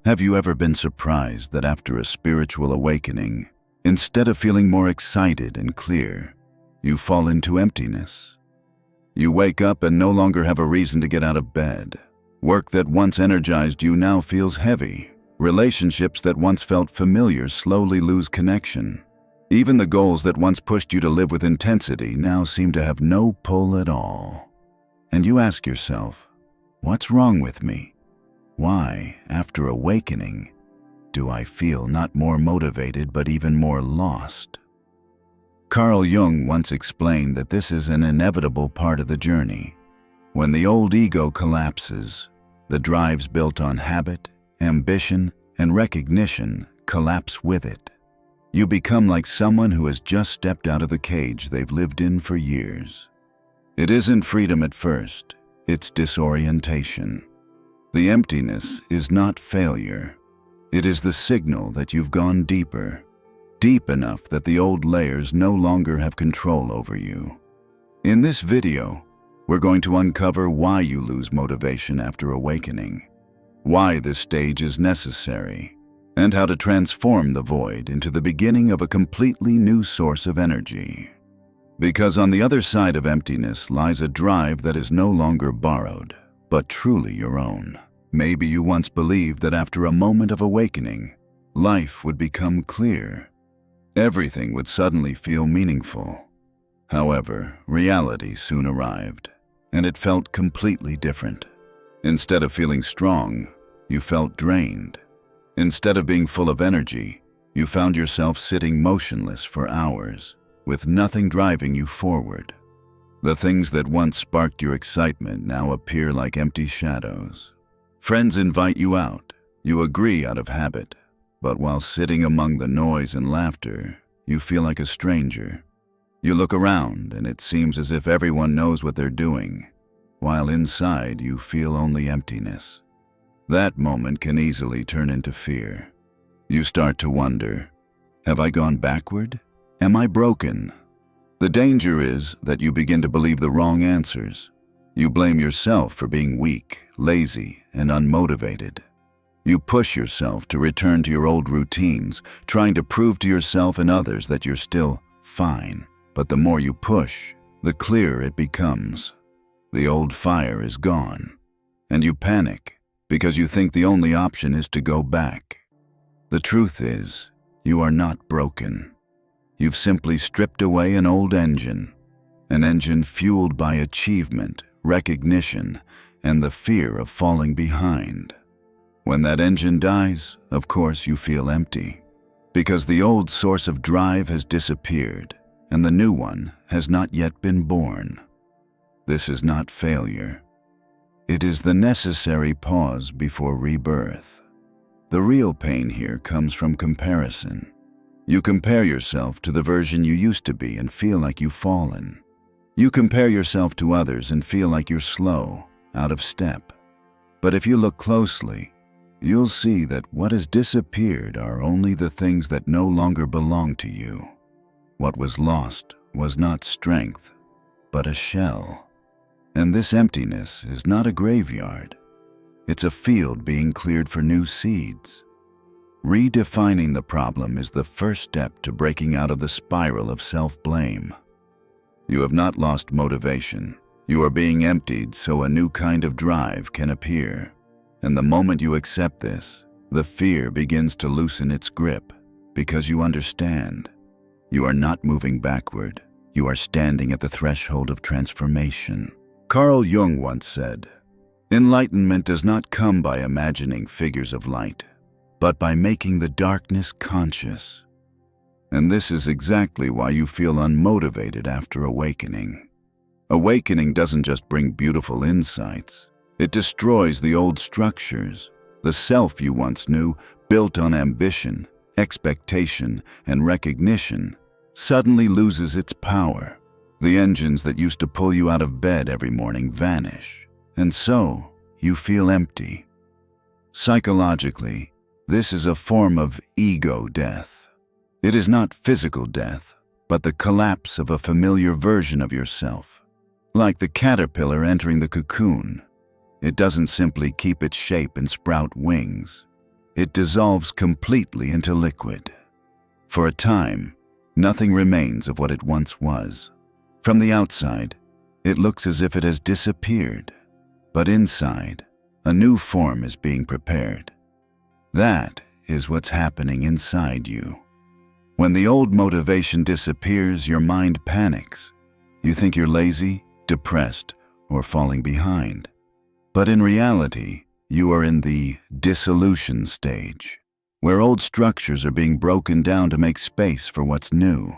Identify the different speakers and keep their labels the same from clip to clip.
Speaker 1: Have you ever been surprised that after a spiritual awakening, instead of feeling more excited and clear, you fall into emptiness? You wake up and no longer have a reason to get out of bed. Work that once energized you now feels heavy. Relationships that once felt familiar slowly lose connection. Even the goals that once pushed you to live with intensity now seem to have no pull at all. And you ask yourself, what's wrong with me? Why, after awakening, do I feel not more motivated but even more lost? Carl Jung once explained that this is an inevitable part of the journey. When the old ego collapses, the drives built on habit, ambition, and recognition collapse with it. You become like someone who has just stepped out of the cage they've lived in for years. It isn't freedom at first, it's disorientation. The emptiness is not failure. It is the signal that you've gone deeper, deep enough that the old layers no longer have control over you. In this video, we're going to uncover why you lose motivation after awakening, why this stage is necessary, and how to transform the void into the beginning of a completely new source of energy. Because on the other side of emptiness lies a drive that is no longer borrowed, but truly your own. Maybe you once believed that after a moment of awakening, life would become clear. Everything would suddenly feel meaningful. However, reality soon arrived, and it felt completely different. Instead of feeling strong, you felt drained. Instead of being full of energy, you found yourself sitting motionless for hours, with nothing driving you forward. The things that once sparked your excitement now appear like empty shadows. Friends invite you out. You agree out of habit. But while sitting among the noise and laughter, you feel like a stranger. You look around and it seems as if everyone knows what they're doing, while inside you feel only emptiness. That moment can easily turn into fear. You start to wonder, have I gone backward? Am I broken? The danger is that you begin to believe the wrong answers. You blame yourself for being weak, lazy, and unmotivated. You push yourself to return to your old routines, trying to prove to yourself and others that you're still fine. But the more you push, the clearer it becomes. The old fire is gone, and you panic because you think the only option is to go back. The truth is, you are not broken. You've simply stripped away an old engine, an engine fueled by achievement, recognition, and the fear of falling behind. When that engine dies, of course you feel empty, because the old source of drive has disappeared, and the new one has not yet been born. This is not failure. It is the necessary pause before rebirth. The real pain here comes from comparison. You compare yourself to the version you used to be and feel like you've fallen. You compare yourself to others and feel like you're slow, out of step. But if you look closely, you'll see that what has disappeared are only the things that no longer belong to you. What was lost was not strength, but a shell. And this emptiness is not a graveyard. It's a field being cleared for new seeds. Redefining the problem is the first step to breaking out of the spiral of self-blame. You have not lost motivation. You are being emptied so a new kind of drive can appear. And the moment you accept this, the fear begins to loosen its grip, because you understand. You are not moving backward. You are standing at the threshold of transformation. Carl Jung once said, "Enlightenment does not come by imagining figures of light, but by making the darkness conscious." And this is exactly why you feel unmotivated after awakening. Awakening doesn't just bring beautiful insights. It destroys the old structures. The self you once knew, built on ambition, expectation, and recognition, suddenly loses its power. The engines that used to pull you out of bed every morning vanish, and so you feel empty. Psychologically, this is a form of ego death. It is not physical death, but the collapse of a familiar version of yourself. Like the caterpillar entering the cocoon, it doesn't simply keep its shape and sprout wings. it dissolves completely into liquid. For a time, nothing remains of what it once was. From the outside, it looks as if it has disappeared, but inside, a new form is being prepared. That is what's happening inside you. When the old motivation disappears, your mind panics. You think you're lazy, depressed, or falling behind. But in reality, you are in the dissolution stage, where old structures are being broken down to make space for what's new.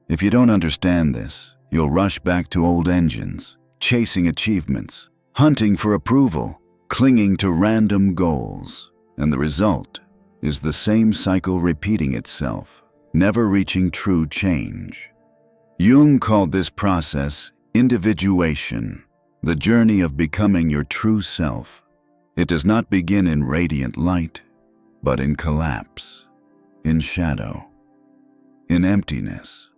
Speaker 1: If you don't understand this, you'll rush back to old engines, chasing achievements, hunting for approval, clinging to random goals, and the result is the same cycle repeating itself, never reaching true change. Jung called this process individuation, the journey of becoming your true self. It does not begin in radiant light, but in collapse, in shadow, in emptiness.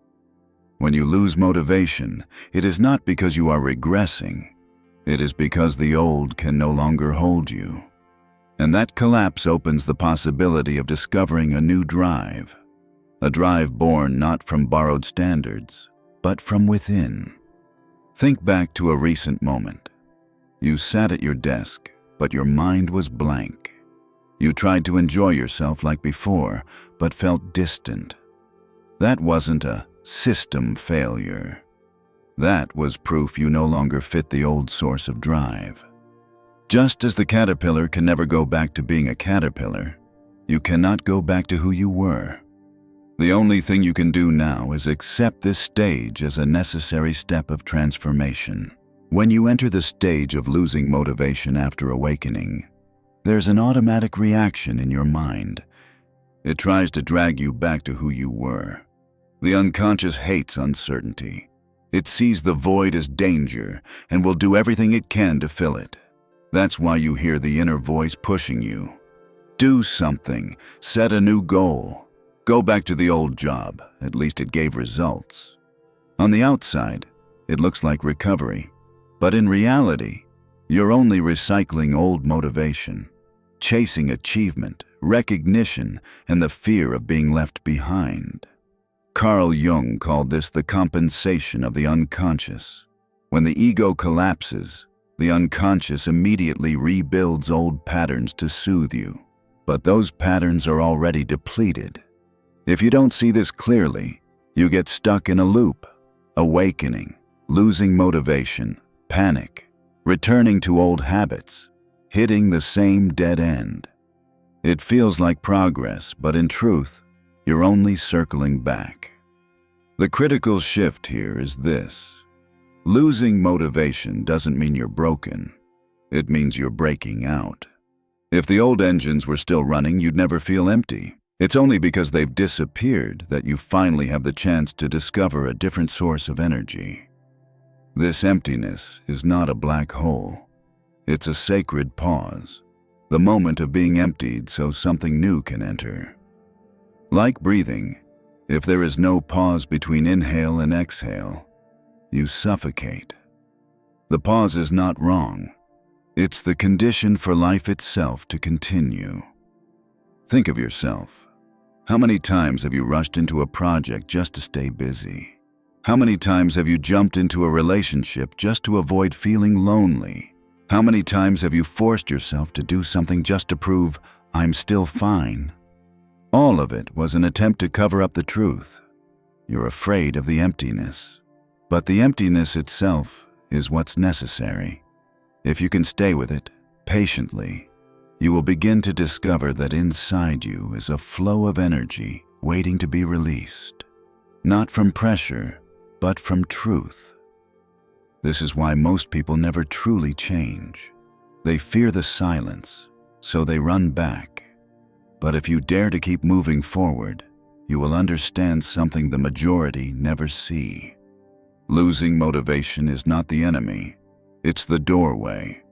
Speaker 1: When you lose motivation, it is not because you are regressing. It is because the old can no longer hold you. And that collapse opens the possibility of discovering a new drive, a drive born not from borrowed standards, but from within. Think back to a recent moment. You sat at your desk, but your mind was blank. You tried to enjoy yourself like before, but felt distant. That wasn't a system failure. That was proof you no longer fit the old source of drive. Just as the caterpillar can never go back to being a caterpillar, you cannot go back to who you were. The only thing you can do now is accept this stage as a necessary step of transformation. When you enter the stage of losing motivation after awakening, there's an automatic reaction in your mind. It tries to drag you back to who you were. The unconscious hates uncertainty. It sees the void as danger and will do everything it can to fill it. That's why you hear the inner voice pushing you. Do something, set a new goal. Go back to the old job, at least it gave results. On the outside, it looks like recovery, but in reality, you're only recycling old motivation, chasing achievement, recognition, and the fear of being left behind. Carl Jung called this the compensation of the unconscious. When the ego collapses, the unconscious immediately rebuilds old patterns to soothe you. But those patterns are already depleted. If you don't see this clearly, you get stuck in a loop, awakening, losing motivation, panic, returning to old habits, hitting the same dead end. It feels like progress, but in truth, you're only circling back. The critical shift here is this. Losing motivation doesn't mean you're broken. It means you're breaking out. If the old engines were still running, you'd never feel empty. It's only because they've disappeared that you finally have the chance to discover a different source of energy. This emptiness is not a black hole. It's a sacred pause, the moment of being emptied so something new can enter. Like breathing, if there is no pause between inhale and exhale, you suffocate. The pause is not wrong. It's the condition for life itself to continue. Think of yourself. How many times have you rushed into a project just to stay busy? How many times have you jumped into a relationship just to avoid feeling lonely? How many times have you forced yourself to do something just to prove, I'm still fine? All of it was an attempt to cover up the truth. You're afraid of the emptiness. But the emptiness itself is what's necessary. If you can stay with it patiently, you will begin to discover that inside you is a flow of energy waiting to be released. Not from pressure, but from truth. This is why most people never truly change. They fear the silence, so they run back. But if you dare to keep moving forward, you will understand something the majority never see. Losing motivation is not the enemy, it's the doorway.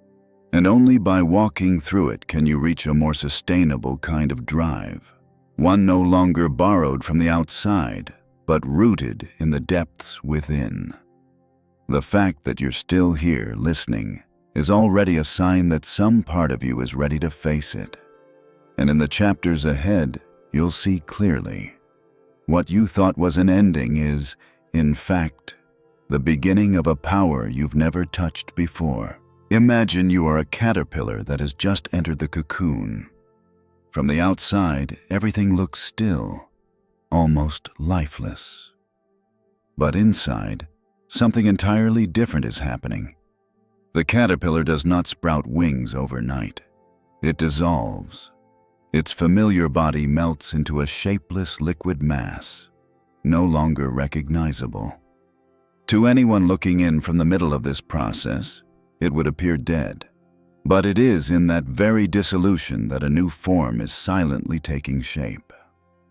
Speaker 1: And only by walking through it can you reach a more sustainable kind of drive. One no longer borrowed from the outside, but rooted in the depths within. The fact that you're still here listening is already a sign that some part of you is ready to face it. And in the chapters ahead, you'll see clearly. What you thought was an ending is, in fact, the beginning of a power you've never touched before. Imagine you are a caterpillar that has just entered the cocoon. From the outside, everything looks still, almost lifeless. But inside, something entirely different is happening. The caterpillar does not sprout wings overnight. It dissolves. Its familiar body melts into a shapeless liquid mass, no longer recognizable. To anyone looking in from the middle of this process, it would appear dead. But it is in that very dissolution that a new form is silently taking shape.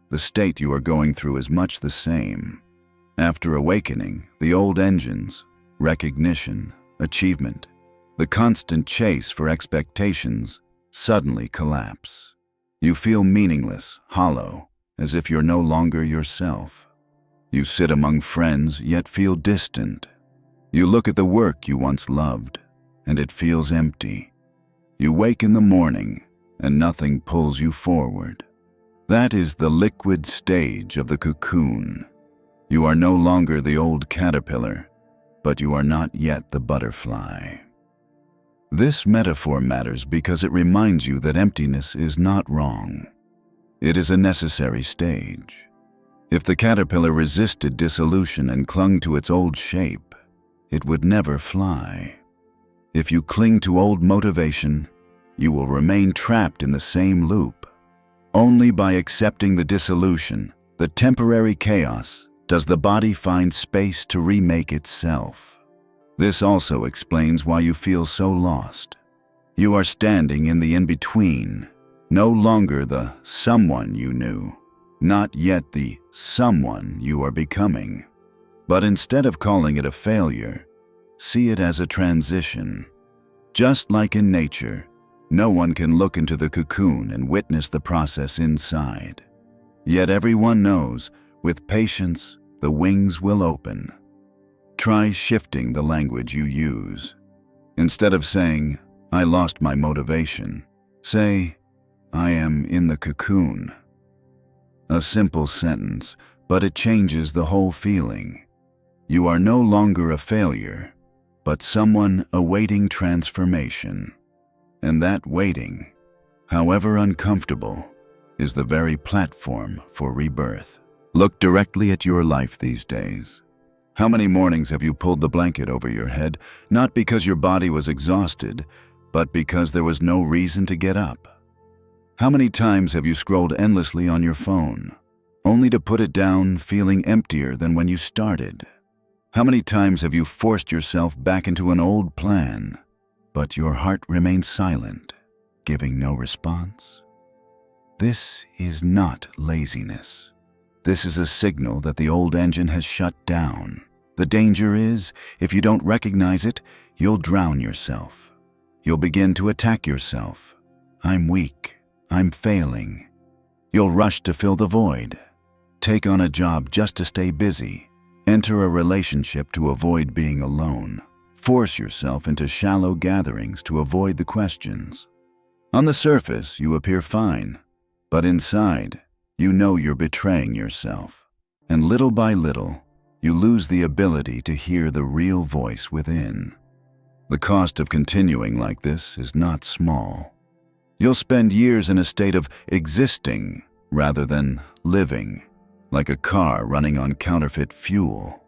Speaker 1: The state you are going through is much the same. After awakening, the old engines, recognition, achievement, the constant chase for expectations, suddenly collapse. You feel meaningless, hollow, as if you're no longer yourself. You sit among friends, yet feel distant. You look at the work you once loved, and it feels empty. You wake in the morning, and nothing pulls you forward. That is the liquid stage of the cocoon. You are no longer the old caterpillar, but you are not yet the butterfly. This metaphor matters because it reminds you that emptiness is not wrong. It is a necessary stage. If the caterpillar resisted dissolution and clung to its old shape, it would never fly. If you cling to old motivation, you will remain trapped in the same loop. Only by accepting the dissolution, the temporary chaos, does the body find space to remake itself. This also explains why you feel so lost. You are standing in the in-between, no longer the someone you knew, not yet the someone you are becoming. But instead of calling it a failure, see it as a transition. Just like in nature, no one can look into the cocoon and witness the process inside. Yet everyone knows, with patience, the wings will open. Try shifting the language you use. Instead of saying, "I lost my motivation," say, "I am in the cocoon." A simple sentence, but it changes the whole feeling. You are no longer a failure, but someone awaiting transformation. And that waiting, however uncomfortable, is the very platform for rebirth. Look directly at your life these days. How many mornings have you pulled the blanket over your head, not because your body was exhausted, but because there was no reason to get up? How many times have you scrolled endlessly on your phone, only to put it down feeling emptier than when you started? How many times have you forced yourself back into an old plan, but your heart remains silent, giving no response? This is not laziness. This is a signal that the old engine has shut down. The danger is, if you don't recognize it, you'll drown yourself. You'll begin to attack yourself. I'm weak. I'm failing. You'll rush to fill the void. Take on a job just to stay busy. Enter a relationship to avoid being alone. Force yourself into shallow gatherings to avoid the questions. On the surface, you appear fine, but inside, you know you're betraying yourself. And little by little, you lose the ability to hear the real voice within. The cost of continuing like this is not small. You'll spend years in a state of existing rather than living, like a car running on counterfeit fuel.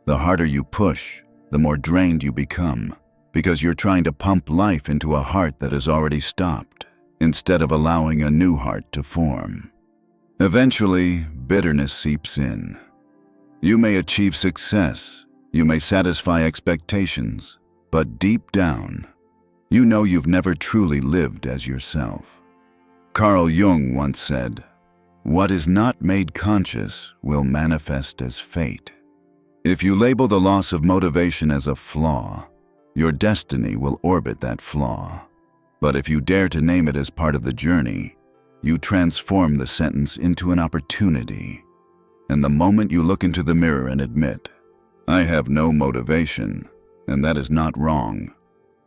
Speaker 1: The harder you push, the more drained you become, because you're trying to pump life into a heart that has already stopped, instead of allowing a new heart to form. Eventually, bitterness seeps in. You may achieve success, you may satisfy expectations, but deep down, you know you've never truly lived as yourself. Carl Jung once said, "What is not made conscious will manifest as fate." If you label the loss of motivation as a flaw, your destiny will orbit that flaw. But if you dare to name it as part of the journey, you transform the sentence into an opportunity. And the moment you look into the mirror and admit, "I have no motivation, and that is not wrong,"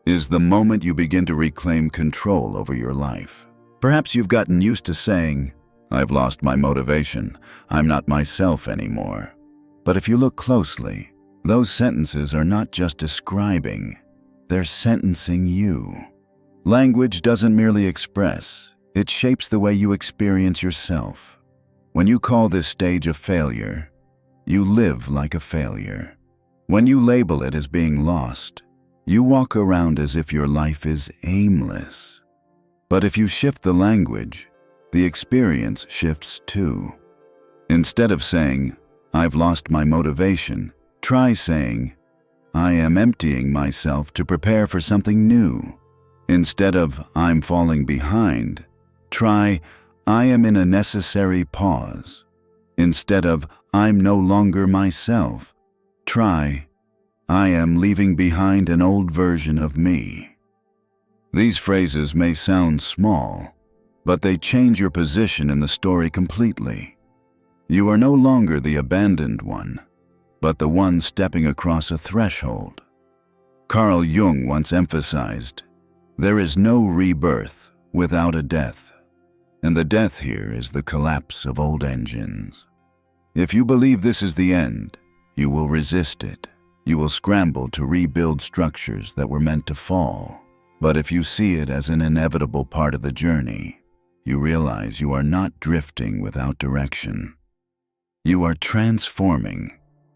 Speaker 1: is the moment you begin to reclaim control over your life. Perhaps you've gotten used to saying, "I've lost my motivation. I'm not myself anymore." But if you look closely, those sentences are not just describing, they're sentencing you. Language doesn't merely express, it shapes the way you experience yourself. When you call this stage a failure, you live like a failure. When you label it as being lost, you walk around as if your life is aimless. But if you shift the language, the experience shifts too. Instead of saying, "I've lost my motivation," try saying, "I am emptying myself to prepare for something new." Instead of "I'm falling behind," try "I am in a necessary pause." Instead of "I'm no longer myself," try "I am leaving behind an old version of me." These phrases may sound small, but they change your position in the story completely. You are no longer the abandoned one, but the one stepping across a threshold. Carl Jung once emphasized, "There is no rebirth without a death," and the death here is the collapse of old engines. If you believe this is the end, you will resist it. You will scramble to rebuild structures that were meant to fall. But if you see it as an inevitable part of the journey, you realize you are not drifting without direction. You are transforming,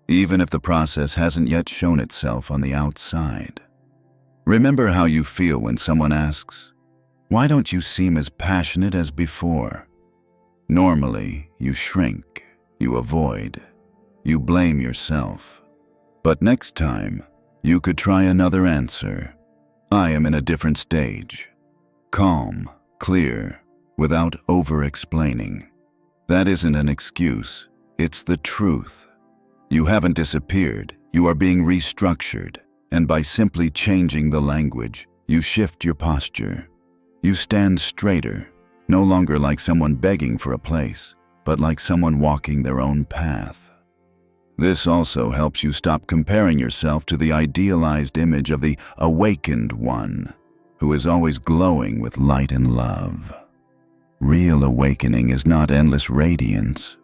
Speaker 1: even if the process hasn't yet shown itself on the outside. Remember how you feel when someone asks, "Why don't you seem as passionate as before?" Normally, you shrink, you avoid, you blame yourself. But next time, you could try another answer. I am in a different stage. Calm, clear, without over-explaining. That isn't an excuse, it's the truth. You haven't disappeared, you are being restructured, and by simply changing the language, you shift your posture. You stand straighter, no longer like someone begging for a place, but like someone walking their own path. This also helps you stop comparing yourself to the idealized image of the awakened one, who is always glowing with light and love. Real awakening is not endless radiance.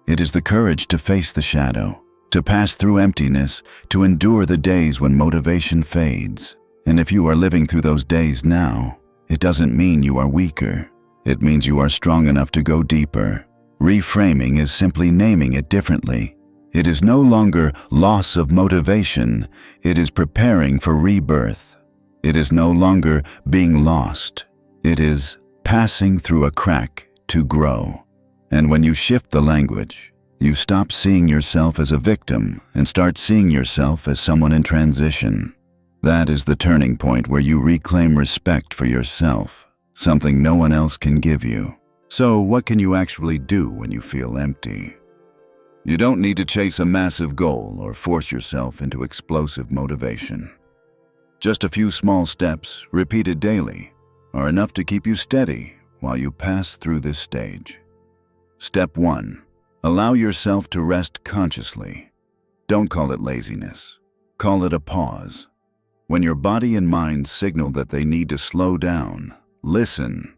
Speaker 1: It is the courage to face the shadow, to pass through emptiness, to endure the days when motivation fades. And if you are living through those days now, it doesn't mean you are weaker. It means you are strong enough to go deeper. Reframing is simply naming it differently. It is no longer loss of motivation, it is preparing for rebirth. It is no longer being lost, it is passing through a crack to grow. And when you shift the language, you stop seeing yourself as a victim and start seeing yourself as someone in transition. That is the turning point where you reclaim respect for yourself, something no one else can give you. So what can you actually do when you feel empty? You don't need to chase a massive goal or force yourself into explosive motivation. Just a few small steps, repeated daily, are enough to keep you steady while you pass through this stage. Step 1. Allow yourself to rest consciously. Don't call it laziness. Call it a pause. When your body and mind signal that they need to slow down, listen.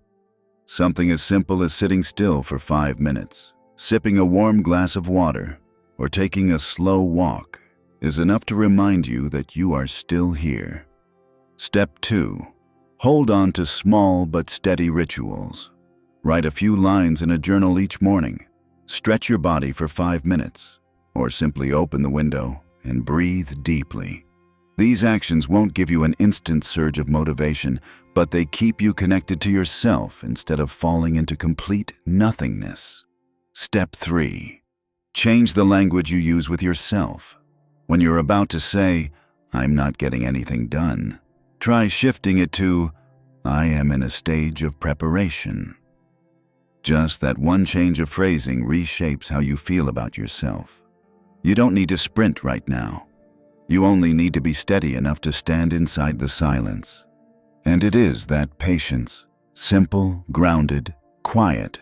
Speaker 1: Something as simple as sitting still for 5 minutes, sipping a warm glass of water, or taking a slow walk is enough to remind you that you are still here. Step 2. Hold on to small but steady rituals. Write a few lines in a journal each morning. Stretch your body for 5 minutes, or simply open the window and breathe deeply. These actions won't give you an instant surge of motivation, but they keep you connected to yourself instead of falling into complete nothingness. Step 3. Change the language you use with yourself. When you're about to say, "I'm not getting anything done," try shifting it to, "I am in a stage of preparation." Just that one change of phrasing reshapes how you feel about yourself. You don't need to sprint right now. You only need to be steady enough to stand inside the silence. And it is that patience, simple, grounded, quiet,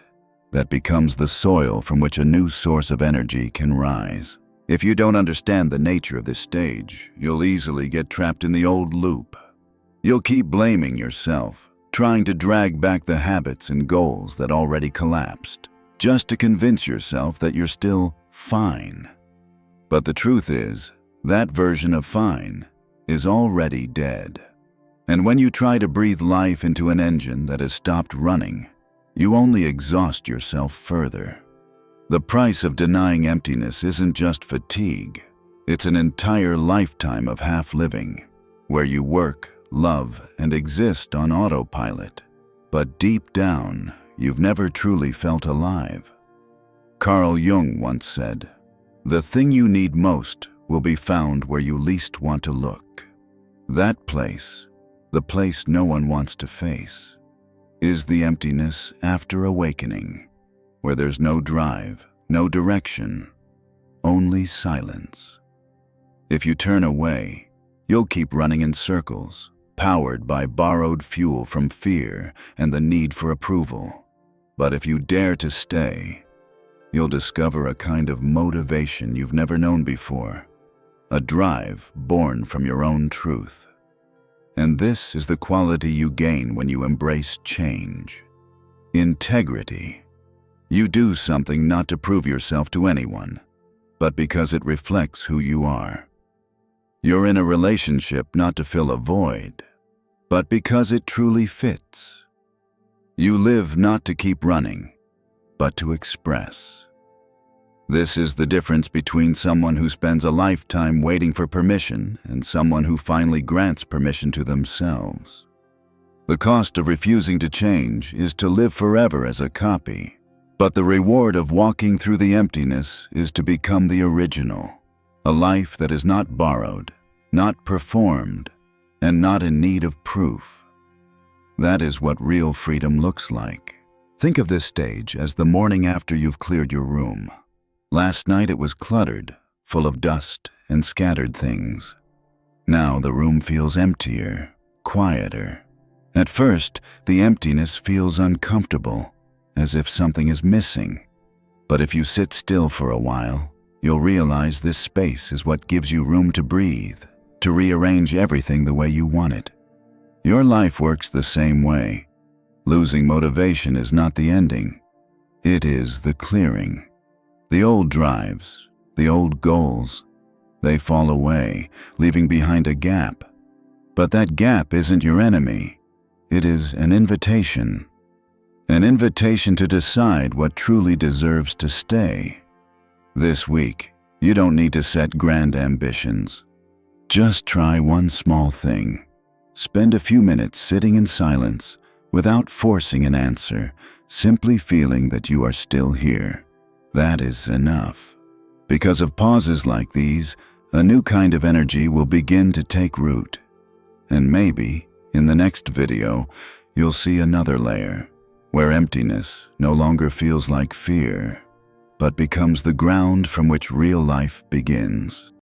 Speaker 1: that becomes the soil from which a new source of energy can rise. If you don't understand the nature of this stage, you'll easily get trapped in the old loop. You'll keep blaming yourself, trying to drag back the habits and goals that already collapsed, just to convince yourself that you're still fine. But the truth is, that version of fine is already dead. And when you try to breathe life into an engine that has stopped running, you only exhaust yourself further. The price of denying emptiness isn't just fatigue. It's an entire lifetime of half-living, where you work, love, and exist on autopilot. But deep down, you've never truly felt alive. Carl Jung once said, "The thing you need most will be found where you least want to look." That place, the place no one wants to face, is the emptiness after awakening, where there's no drive, no direction, only silence. If you turn away, you'll keep running in circles, powered by borrowed fuel from fear and the need for approval. But if you dare to stay, you'll discover a kind of motivation you've never known before, a drive born from your own truth. And this is the quality you gain when you embrace change. Integrity. You do something not to prove yourself to anyone, but because it reflects who you are. You're in a relationship not to fill a void, but because it truly fits. You live not to keep running, but to express. This is the difference between someone who spends a lifetime waiting for permission and someone who finally grants permission to themselves. The cost of refusing to change is to live forever as a copy, but the reward of walking through the emptiness is to become the original, a life that is not borrowed, not performed, and not in need of proof. That is what real freedom looks like. Think of this stage as the morning after you've cleared your room. Last night it was cluttered, full of dust and scattered things. Now the room feels emptier, quieter. At first, the emptiness feels uncomfortable, as if something is missing. But if you sit still for a while, you'll realize this space is what gives you room to breathe, to rearrange everything the way you want it. Your life works the same way. Losing motivation is not the ending. It is the clearing. The old drives, the old goals, they fall away, leaving behind a gap. But that gap isn't your enemy. It is an invitation. An invitation to decide what truly deserves to stay. This week, you don't need to set grand ambitions. Just try one small thing. Spend a few minutes sitting in silence, without forcing an answer, simply feeling that you are still here. That is enough. Because of pauses like these, a new kind of energy will begin to take root. And maybe, in the next video, you'll see another layer, where emptiness no longer feels like fear, but becomes the ground from which real life begins.